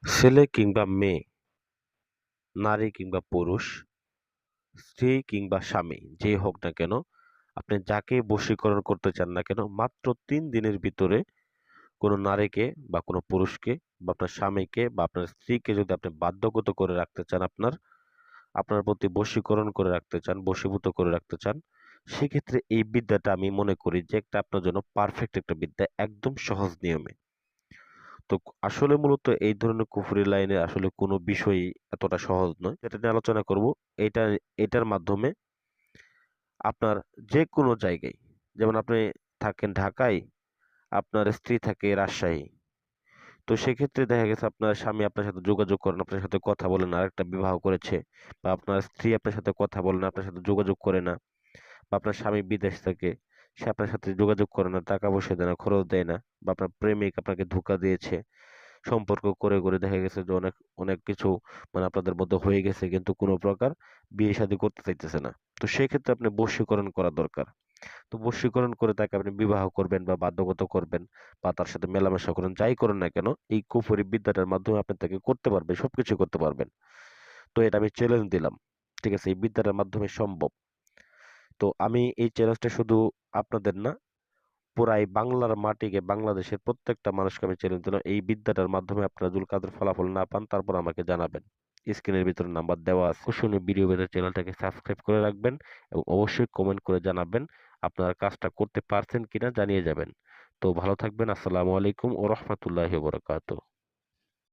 ছেলে কিংবা মেয়ে, নারী কিংবা পুরুষ, স্ত্রী কিংবা স্বামী, যেই হোক না কেন, আপনি যাকে বশীকরণ করতে চান না কেন, মাত্র ৩ দিনের ভিতরে কোনো নারীকে বা কোনো পুরুষকে বা আপনার স্বামীকে বা আপনার স্ত্রীকে যদি আপনি বাধ্যগত করে রাখতে চান, আপনার প্রতি বশীকরণ করে রাখতে চান, বশীভূত করে রাখতে চান, সেক্ষেত্রে এই বিদ্যাটা আমি মনে করি যে একটা আপনার জন্য পারফেক্ট একটা বিদ্যা, একদম সহজ নিয়মে। তো আসলে মূলত এই ধরনের কুফরি লাইনে আসলে কোনো বিষয়ই এতটা সহজ নয়। যেটা নিয়ে আলোচনা করব, এটা এটার মাধ্যমে আপনার যে কোনো জায়গায়, যেমন আপনি থাকেন ঢাকায়, আপনার স্ত্রী থাকে রাজশাহী, তো সেক্ষেত্রে দেখা গেছে আপনার স্বামী আপনার সাথে যোগাযোগ করেন, আপনার সাথে কথা বলেন, আরেকটা বিবাহ করেছে, বা আপনার স্ত্রী আপনার সাথে কথা বলেন, আপনার সাথে যোগাযোগ করে না, বা আপনার স্বামী বিদেশ থাকে, সে আপনার সাথে যোগাযোগ করে না, টাকা পয়সা দেয় না, খরচ দেয় না, বা আপনার প্রেমিক আপনাকে ধোঁকা দিয়েছে, সম্পর্ক করে করে দেখা গেছে যে অনেক অনেক কিছু মানে আপনাদের মধ্যে হয়ে গেছে, কিন্তু কোনো প্রকার বিয়ে শাদী করতে চাইতেছে না। তো সেক্ষেত্রে আপনি বশীকরণ করা দরকার। তো বশীকরণ করে তাকে আপনি বিবাহ করবেন বা বাধ্যগত করবেন, বা তার সাথে মেলামেশা করেন, যাই করেন না কেন, এই কুফরি বিদ্যাটার মাধ্যমে আপনি তাকে করতে পারবেন, সবকিছু করতে পারবেন। তো এটা আমি চ্যালেঞ্জ দিলাম, ঠিক আছে, এই বিদ্যাটার মাধ্যমে সম্ভব। তো আমি এই চ্যালেঞ্জটা শুধু আপনাদের না, পুরাই বাংলার মাটিকে, বাংলাদেশের প্রত্যেকটা মানুষকে আমি চ্যালেঞ্জ দিলাম, এই বিদ্যাটার মাধ্যমে আপনারা যদি কাজের ফলাফল না পান, তারপর আমাকে জানাবেন। স্ক্রিনের ভিতরে নাম্বার দেওয়া আছে, অবশ্যই ভিডিও পেতে চ্যানেলটাকে সাবস্ক্রাইব করে রাখবেন এবং অবশ্যই কমেন্ট করে জানাবেন আপনারা কাজটা করতে পারছেন কিনা, জানিয়ে যাবেন। তো ভালো থাকবেন। আসসালামু আলাইকুম ওয়া রাহমাতুল্লাহি ওয়া বারাকাতুহু।